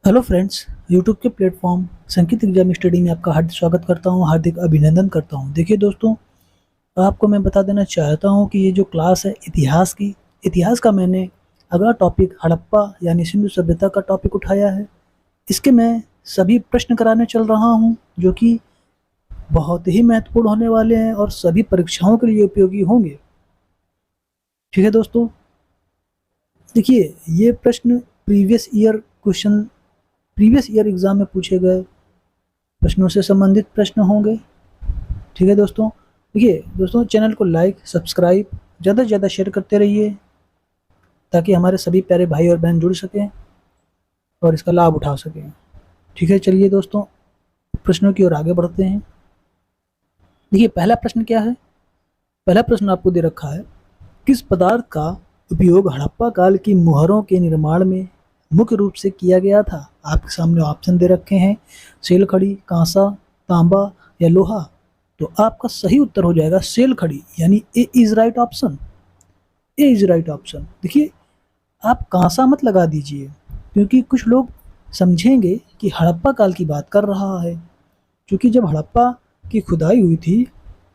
Hello friends, YouTube के platform संकेत exam study में आपका हार्दिक स्वागत करता हूं, हार्दिक अभिनंदन करता हूं। देखिए दोस्तों, आपको मैं बता देना चाहता हूं कि ये जो क्लास है इतिहास का मैंने अगला टॉपिक हड़प्पा यानी सिंधु सभ्यता का टॉपिक उठाया है। इसके मैं सभी प्रश्न कराने चल रहा हूं, जो कि बहुत ही महत्वपूर्ण होने वाले हैं और सभी परीक्षाओं के लिए उपयोगी होंगे। ठीक है दोस्तों, देखिए ये प्रश्न प्रीवियस ईयर एग्जाम में पूछे गए प्रश्नों से संबंधित प्रश्न होंगे। ठीक है दोस्तों, देखिए दोस्तों, चैनल को लाइक सब्सक्राइब ज़्यादा से ज़्यादा शेयर करते रहिए ताकि हमारे सभी प्यारे भाई और बहन जुड़ सकें और इसका लाभ उठा सकें। ठीक है, चलिए दोस्तों प्रश्नों की ओर आगे बढ़ते हैं। देखिए पहला प्रश्न क्या है। पहला प्रश्न आपको दे रखा है, किस पदार्थ का उपयोग हड़प्पा काल की मुहरों के निर्माण में मुख्य रूप से किया गया था। आपके सामने ऑप्शन दे रखे हैं, सेल खड़ी, कांसा, तांबा या लोहा। तो आपका सही उत्तर हो जाएगा सेल खड़ी, यानी A is right option. A is right option. देखिए आप कांसा मत लगा दीजिए, क्योंकि कुछ लोग समझेंगे कि हड़प्पा काल की बात कर रहा है। क्योंकि जब हड़प्पा की खुदाई हुई थी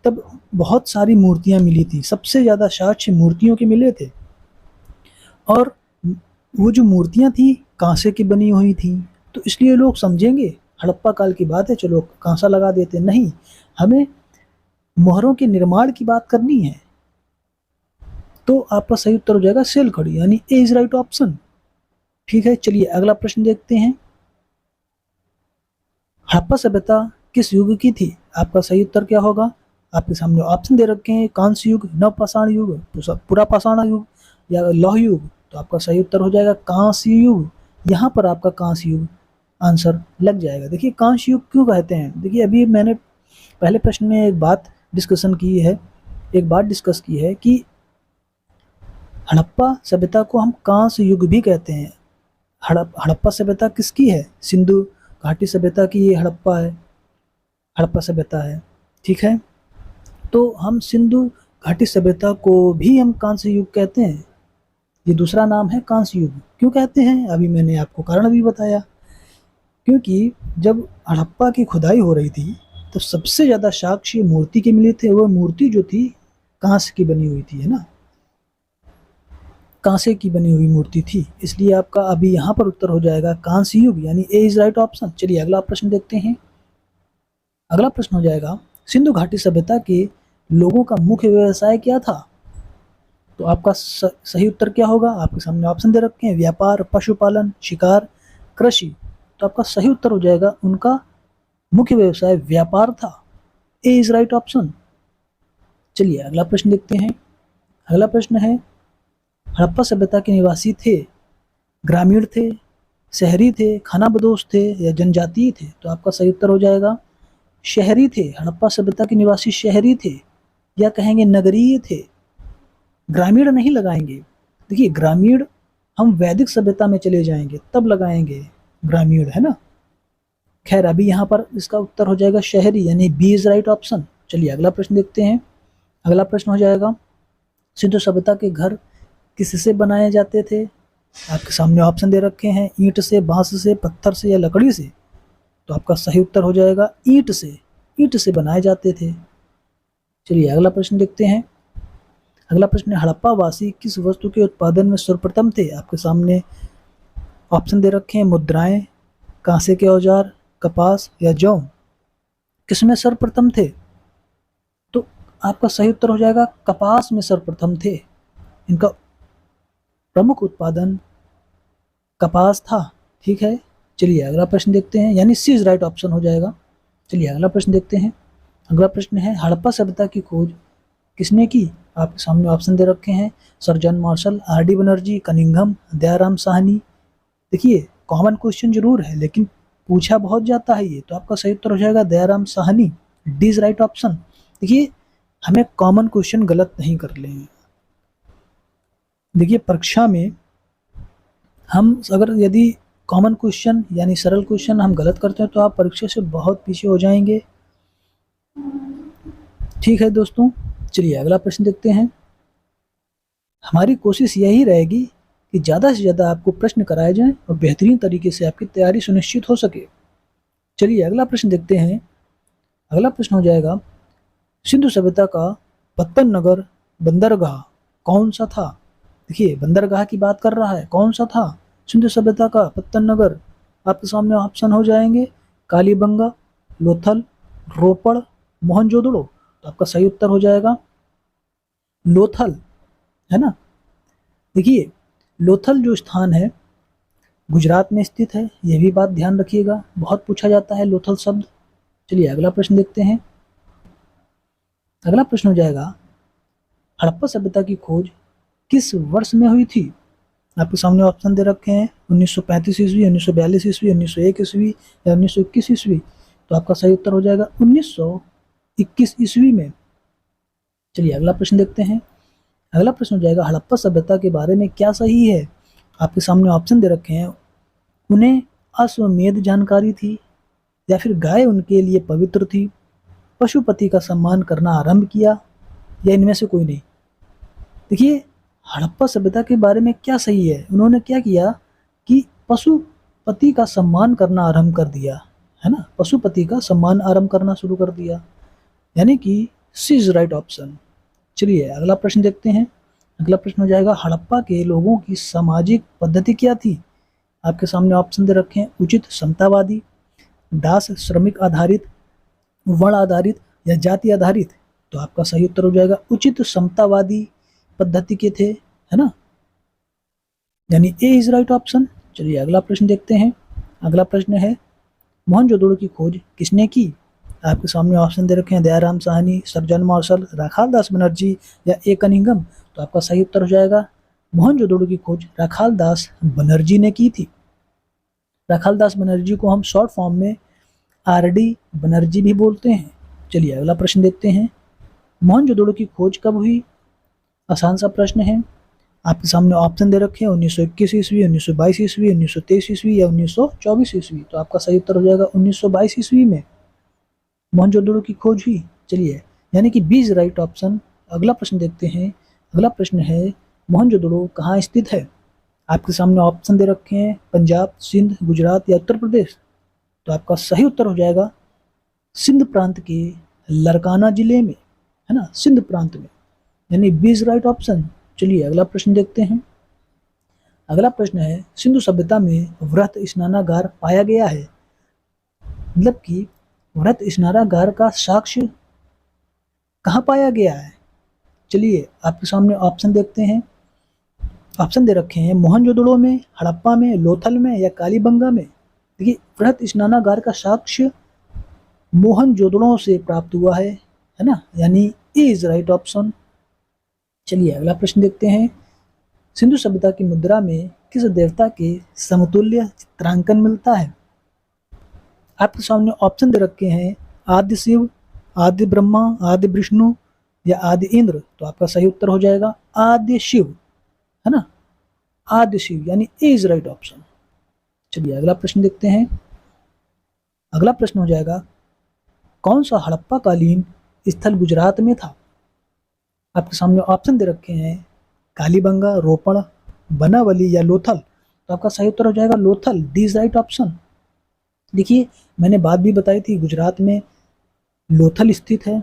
तब बहुत सारी मूर्तियां मिली थी, सबसे ज़्यादा साक्ष्य मूर्तियों के मिले थे, और वो जो मूर्तियां थी कांसे की बनी हुई थी। तो इसलिए लोग समझेंगे हड़प्पा काल की बात है, चलो कांसा लगा देते। नहीं, हमें मोहरों के निर्माण की बात करनी है। तो आपका सही उत्तर हो जाएगा सेल खड़ी, यानी ए इज राइट ऑप्शन। ठीक है, चलिए अगला प्रश्न देखते हैं। हड़प्पा सभ्यता किस युग की थी। आपका सही उत्तर क्या होगा। आपके सामने ऑप्शन दे रखे हैं, कांस्य युग, नवपाषाण युग, पूरा पाषाण युग या लौह युग। तो आपका सही उत्तर हो जाएगा कांस्य युग। यहाँ पर आपका कांस्य युग आंसर लग जाएगा। देखिए कांस्य युग क्यों कहते हैं। देखिए अभी मैंने पहले प्रश्न में एक बात डिस्कस की है कि हड़प्पा सभ्यता को हम कांस्य युग भी कहते हैं। हड़प्पा सभ्यता किसकी है, सिंधु घाटी सभ्यता की ये हड़प्पा सभ्यता है। ठीक है, तो हम सिंधु घाटी सभ्यता को भी हम कांस्य युग कहते हैं। ये दूसरा नाम है कांस्य युग। क्यों कहते हैं, अभी मैंने आपको कारण भी बताया। क्योंकि जब हड़प्पा की खुदाई हो रही थी तो सबसे ज़्यादा साक्ष्य मूर्ति के मिले थे। वह मूर्ति जो थी कांस्य की बनी हुई थी, है ना, कांसे की बनी हुई मूर्ति थी। इसलिए आपका अभी यहाँ पर उत्तर हो जाएगा कांस्य युग, यानी ए इज राइट ऑप्शन। चलिए अगला प्रश्न देखते हैं। अगला प्रश्न हो जाएगा, सिंधु घाटी सभ्यता के लोगों का मुख्य व्यवसाय क्या था। तो आपका सही उत्तर क्या होगा। आपके सामने ऑप्शन दे रखे हैं, व्यापार, पशुपालन, शिकार, कृषि। तो आपका सही उत्तर हो जाएगा उनका मुख्य व्यवसाय व्यापार था। ए इज राइट ऑप्शन। चलिए अगला प्रश्न देखते हैं। अगला प्रश्न है, हड़प्पा सभ्यता के निवासी थे, ग्रामीण थे, शहरी थे, खानाबदोश थे या जनजातीय थे। तो आपका सही उत्तर हो जाएगा शहरी थे। हड़प्पा सभ्यता के निवासी शहरी थे, या कहेंगे नगरीय थे। ग्रामीण नहीं लगाएंगे। देखिए ग्रामीण हम वैदिक सभ्यता में चले जाएंगे तब लगाएंगे ग्रामीण, है ना। खैर अभी यहाँ पर इसका उत्तर हो जाएगा शहरी, यानी बी इज राइट ऑप्शन। चलिए अगला प्रश्न देखते हैं। अगला प्रश्न हो जाएगा, सिंधु सभ्यता के घर किससे बनाए जाते थे। आपके सामने ऑप्शन दे रखे हैं, ईंट से, बांस से, पत्थर से या लकड़ी से। तो आपका सही उत्तर हो जाएगा ईंट से। ईंट से बनाए जाते थे। चलिए अगला प्रश्न देखते हैं। अगला प्रश्न है, हड़प्पा वासी किस वस्तु के उत्पादन में सर्वप्रथम थे। आपके सामने ऑप्शन दे रखे हैं, मुद्राएं, कांसे के औजार, कपास या जौ। किसमें सर्वप्रथम थे। तो आपका सही उत्तर हो जाएगा कपास में सर्वप्रथम थे। इनका प्रमुख उत्पादन कपास था। ठीक है, चलिए अगला प्रश्न देखते हैं, यानी सी इज राइट ऑप्शन हो जाएगा। चलिए अगला प्रश्न देखते हैं। अगला प्रश्न है, हड़प्पा सभ्यता की खोज किसने की। आपके सामने ऑप्शन दे रखे हैं, sir John martial, R D Banerjee, Cunningham, Dayaram Sahni. देखिए कॉमन क्वेश्चन जरूर है लेकिन पूछा बहुत जाता है ये। तो आपका सही उत्तर हो जाएगा Dayaram Sahni. D is right option. देखिए हमें कॉमन क्वेश्चन गलत नहीं कर ले। देखिए परीक्षा में हम अगर यदि कॉमन क्वेश्चन यानी सरल क्वेश्चन हम गलत करते हैं तो आप परीक्षा से बहुत पीछे हो जाएंगे। ठीक है दोस्तों, चलिए अगला प्रश्न देखते हैं। हमारी कोशिश यही रहेगी कि ज़्यादा से ज़्यादा आपको प्रश्न कराए जाएं और बेहतरीन तरीके से आपकी तैयारी सुनिश्चित हो सके। चलिए अगला प्रश्न देखते हैं। अगला प्रश्न हो जाएगा, सिंधु सभ्यता का पत्तन नगर बंदरगाह कौन सा था? देखिए बंदरगाह की बात कर रहा है, कौन सा था सिंधु सभ्यता का पत्तन नगर? आपके सामने ऑप्शन हो जाएंगे कालीबंगा, लोथल, रोपड़, मोहनजोदड़ो। तो आपका सही उत्तर हो जाएगा लोथल, है ना। देखिए लोथल जो स्थान है गुजरात में स्थित है, यह भी बात ध्यान रखिएगा, बहुत पूछा जाता है लोथल शब्द। चलिए अगला प्रश्न देखते हैं। अगला प्रश्न हो जाएगा, हड़प्पा सभ्यता की खोज किस वर्ष में हुई थी? आपके सामने ऑप्शन दे रखे हैं 1935 ईस्वी, 1942 ईस्वी, 1901 ईस्वी या 1921 ईस्वी। तो आपका सही उत्तर हो जाएगा 1921 ईस्वी में। चलिए अगला प्रश्न देखते हैं। अगला प्रश्न हो जाएगा, हड़प्पा सभ्यता के बारे में क्या सही है? आपके सामने ऑप्शन दे रखे हैं, उन्हें अश्वमेध जानकारी थी, या फिर गाय उनके लिए पवित्र थी, पशुपति का सम्मान करना आरंभ किया, या इनमें से कोई नहीं। देखिए हड़प्पा सभ्यता के बारे में क्या सही है, उन्होंने क्या किया कि पशुपति का सम्मान करना आरंभ कर दिया, है ना, पशुपति का सम्मान आरंभ करना शुरू कर दिया, यानी कि सी इज राइट ऑप्शन। चलिए अगला प्रश्न देखते हैं। अगला प्रश्न हो जाएगा, हड़प्पा के लोगों की सामाजिक पद्धति क्या थी? आपके सामने ऑप्शन दे रखे हैं, उचित समतावादी, दास श्रमिक आधारित, वर्ण आधारित या जाति आधारित। तो आपका सही उत्तर हो जाएगा उचित समतावादी पद्धति के थे, है ना, यानी ए इज राइट ऑप्शन। चलिए अगला प्रश्न देखते हैं। अगला प्रश्न है, मोहनजोदड़ो की खोज किसने की? आपके सामने ऑप्शन दे रखे हैं, Dayaram Sahni, sir John Marshall, Rakhal Das Banerjee या ए कनिंघम। तो आपका सही उत्तर हो जाएगा मोहनजोदड़ो की खोज राखाल दास बनर्जी ने की थी। राखाल दास बनर्जी को हम शॉर्ट फॉर्म में आरडी बनर्जी भी बोलते हैं। चलिए अगला प्रश्न देखते हैं, मोहनजोदड़ो की खोज कब हुई? आसान सा प्रश्न है। आपके सामने ऑप्शन दे रखे हैं 1921 ईस्वी, 1922 ईस्वी, 1923 ईस्वी या 1924 ईस्वी। तो आपका सही उत्तर हो जाएगा 1922 ईस्वी में मोहनजोदड़ो की खोज हुई। चलिए यानी कि बी इज राइट ऑप्शन। अगला प्रश्न देखते हैं। अगला प्रश्न है, मोहनजोदड़ो कहाँ स्थित है? आपके सामने ऑप्शन दे रखे हैं, पंजाब, सिंध, गुजरात या उत्तर प्रदेश। तो आपका सही उत्तर हो जाएगा सिंध प्रांत के लरकाना जिले में, है ना, सिंध प्रांत में, यानी बी इज राइट ऑप्शन। चलिए अगला प्रश्न देखते हैं। अगला प्रश्न है, सिंधु सभ्यता में वृहत स्नानागार पाया गया है, मतलब कि वृहत स्नानागार का साक्ष्य कहाँ पाया गया है? चलिए आपके सामने ऑप्शन देखते हैं। ऑप्शन दे रखे हैं, मोहनजोदड़ो में, हड़प्पा में, लोथल में या कालीबंगा में। देखिए वृहत स्नानागार का साक्ष्य मोहनजोदड़ो से प्राप्त हुआ है ना, यानी ए इज राइट ऑप्शन। चलिए अगला प्रश्न देखते हैं। सिंधु सभ्यता की मुद्रा में किस देवता के समतुल्य चित्रांकन मिलता है? आपके सामने ऑप्शन दे रखे हैं, आदि शिव, आदि ब्रह्मा, आदि विष्णु या आदि इंद्र। तो आपका सही उत्तर हो जाएगा आदि शिव, है ना, आदि शिव, यानी ए इज राइट ऑप्शन। चलिए अगला प्रश्न देखते हैं। अगला प्रश्न हो जाएगा, कौन सा हड़प्पा कालीन स्थल गुजरात में था? आपके सामने ऑप्शन दे रखे हैं, कालीबंगा, रोपड़, बनावली या लोथल। तो आपका सही उत्तर हो जाएगा Lothal, D is right option. देखिए मैंने बात भी बताई थी, गुजरात में लोथल स्थित है।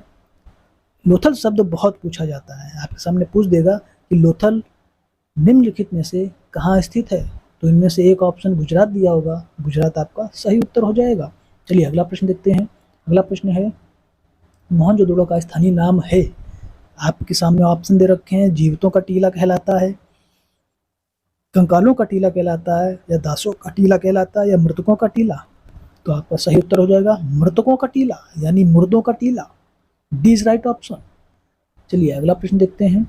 लोथल शब्द बहुत पूछा जाता है, आपके सामने पूछ देगा कि लोथल निम्नलिखित में से कहाँ स्थित है, तो इनमें से एक ऑप्शन गुजरात दिया होगा, गुजरात आपका सही उत्तर हो जाएगा। चलिए अगला प्रश्न देखते हैं। अगला प्रश्न है, मोहनजोदड़ो का स्थानीय नाम है। आपके सामने ऑप्शन दे रखे हैं, जीवितों का टीला कहलाता है, कंकालों का टीला कहलाता है या दासों का टीला कहलाता है या मृतकों का टीला। तो आपका सही उत्तर हो जाएगा मृतकों का टीला, यानी मुर्दों का टीला, डी इज राइट ऑप्शन। चलिए अगला प्रश्न देखते हैं।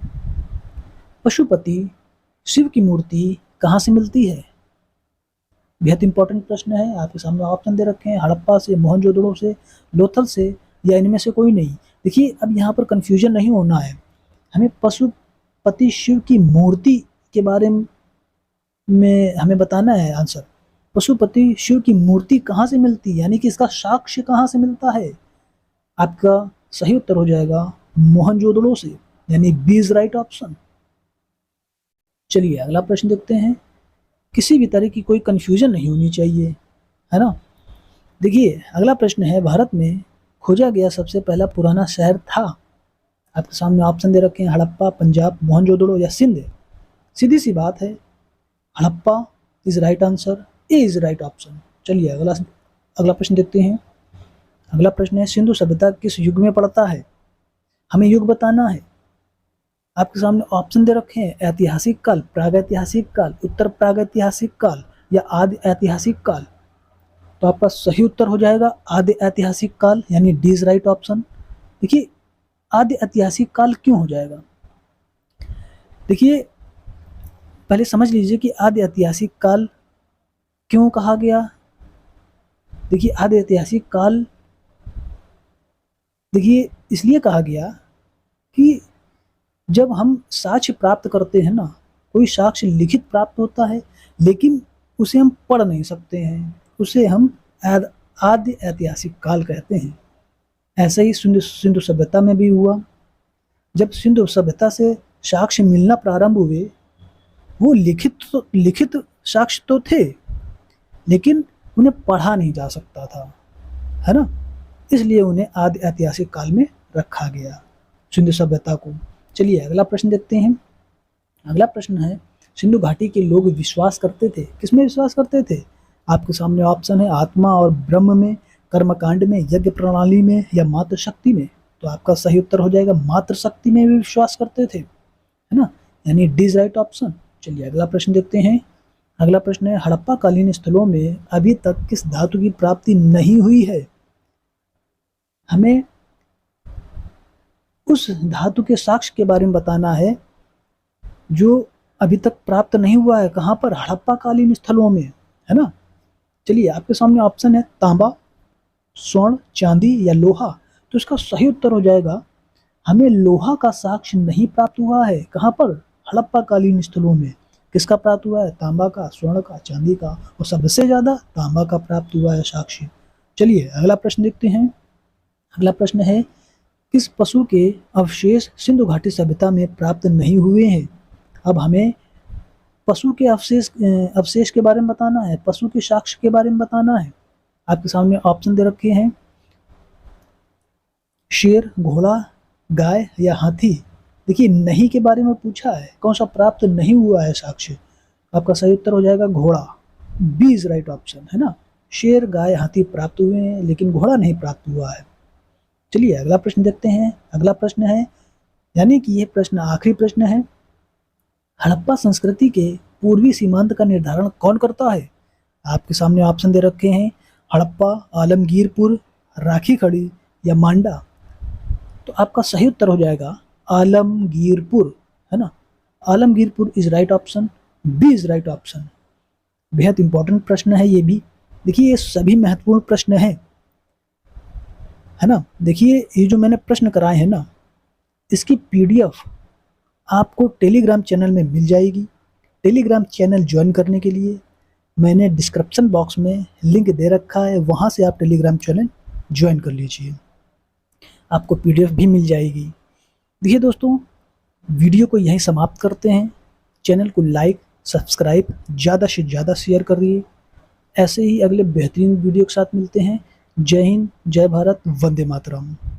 पशुपति शिव की मूर्ति कहाँ से मिलती है? बेहद इंपॉर्टेंट प्रश्न है। आपके सामने ऑप्शन दे रखे हैं, हड़प्पा से, मोहनजोदड़ो से, लोथल से या इनमें से कोई नहीं। देखिए अब यहाँ पर कंफ्यूजन नहीं होना है, हमें पशुपति शिव की मूर्ति के बारे में हमें बताना है आंसर। पशुपति शिव की मूर्ति कहाँ से मिलती है, यानी कि इसका साक्ष्य कहाँ से मिलता है? आपका सही उत्तर हो जाएगा मोहनजोदड़ो से, यानी बी इज राइट ऑप्शन। चलिए अगला प्रश्न देखते हैं। किसी भी तरह की कोई कन्फ्यूजन नहीं होनी चाहिए, है ना। देखिए अगला प्रश्न है, भारत में खोजा गया सबसे पहला पुराना शहर था। आपके सामने ऑप्शन दे रखे हैं, हड़प्पा, पंजाब, मोहनजोदड़ो या सिंध। सीधी सी बात है, Harappa is right answer, A is right option. चलिए अगला प्रश्न देखते हैं। अगला प्रश्न है, सिंधु सभ्यता किस युग में पड़ता है? हमें युग बताना है। आपके सामने ऑप्शन दे रखे हैं, ऐतिहासिक काल, प्रागैतिहासिक काल, उत्तर प्रागैतिहासिक काल या आदि ऐतिहासिक काल। तो आपका सही उत्तर हो जाएगा आदि ऐतिहासिक काल, यानी डी इज राइट ऑप्शन। देखिए आदि ऐतिहासिक काल क्यों हो जाएगा? देखिए पहले समझ लीजिए कि आदि ऐतिहासिक काल क्यों कहा गया। देखिए आदि ऐतिहासिक काल देखिए इसलिए कहा गया कि जब हम साक्ष्य प्राप्त करते हैं ना, कोई साक्ष्य लिखित प्राप्त होता है लेकिन उसे हम पढ़ नहीं सकते हैं, उसे हम आदि ऐतिहासिक काल कहते हैं। ऐसे ही सिंधु सभ्यता में भी हुआ। जब सिंधु सभ्यता से साक्ष्य मिलना प्रारंभ हुए, वो लिखित साक्ष्य तो थे लेकिन उन्हें पढ़ा नहीं जा सकता था, है ना। इसलिए उन्हें आदि ऐतिहासिक काल में रखा गया, सिंधु सभ्यता को। चलिए अगला प्रश्न देखते हैं। अगला प्रश्न है, सिंधु घाटी के लोग विश्वास करते थे, किसमें विश्वास करते थे? आपके सामने ऑप्शन है, आत्मा और ब्रह्म में, कर्मकांड में, यज्ञ प्रणाली में या मातृ शक्ति में। तो आपका सही उत्तर हो जाएगा मातृ शक्ति में भी विश्वास करते थे, है ना, यानी डी इज राइट ऑप्शन। चलिए अगला प्रश्न देखते हैं। अगला प्रश्न है, हड़प्पा कालीन स्थलों में अभी तक किस धातु की प्राप्ति नहीं हुई है? हमें उस धातु के साक्ष्य के बारे में बताना है जो अभी तक प्राप्त नहीं हुआ है। कहाँ पर? हड़प्पा कालीन स्थलों में, है ना। चलिए आपके सामने ऑप्शन है, तांबा, स्वर्ण, चांदी या लोहा। तो इसका सही उत्तर हो जाएगा, हमें लोहा का साक्ष्य नहीं प्राप्त हुआ है। कहाँ पर? हड़प्पा कालीन स्थलों में। किसका प्राप्त हुआ है? तांबा का, स्वर्ण का, चांदी का, और सबसे ज्यादा तांबा का प्राप्त हुआ है साक्ष्य। चलिए अगला प्रश्न देखते हैं। अगला प्रश्न है, किस पशु के अवशेष सिंधु घाटी सभ्यता में प्राप्त नहीं हुए हैं? अब हमें पशु के अवशेष के बारे में बताना है, पशु के साक्ष्य के बारे में बताना है। आपके सामने ऑप्शन दे रखे हैं, शेर, घोड़ा, गाय या हाथी। देखिए नहीं के बारे में पूछा है, कौन सा प्राप्त नहीं हुआ है साक्ष्य। आपका सही उत्तर हो जाएगा घोड़ा, बी इज राइट ऑप्शन, है ना। शेर, गाय, हाथी प्राप्त हुए हैं लेकिन घोड़ा नहीं प्राप्त हुआ है। चलिए अगला प्रश्न देखते हैं। अगला प्रश्न है, यानी कि यह प्रश्न आखिरी प्रश्न है, हड़प्पा संस्कृति के पूर्वी सीमांत का निर्धारण कौन करता है? आपके सामने ऑप्शन दे रखे हैं, हड़प्पा, आलमगीरपुर, राखी खड़ी या मांडा। तो आपका सही उत्तर हो जाएगा आलमगीरपुर, है ना। Alamgirpur is right option, B is right option. बेहद इंपॉर्टेंट प्रश्न है ये भी। देखिए ये सभी महत्वपूर्ण प्रश्न हैं, है ना। देखिए ये जो मैंने प्रश्न कराए हैं ना, इसकी पीडीएफ आपको टेलीग्राम चैनल में मिल जाएगी। टेलीग्राम चैनल ज्वाइन करने के लिए मैंने डिस्क्रिप्शन बॉक्स में लिंक दे रखा है, वहाँ से आप टेलीग्राम चैनल ज्वाइन कर लीजिए, आपको पीडीएफ भी मिल जाएगी। देखिए दोस्तों, वीडियो को यहीं समाप्त करते हैं। चैनल को लाइक, सब्सक्राइब, ज़्यादा से ज़्यादा शेयर करिए। ऐसे ही अगले बेहतरीन वीडियो के साथ मिलते हैं। जय हिंद, जय भारत, वंदे मातरम।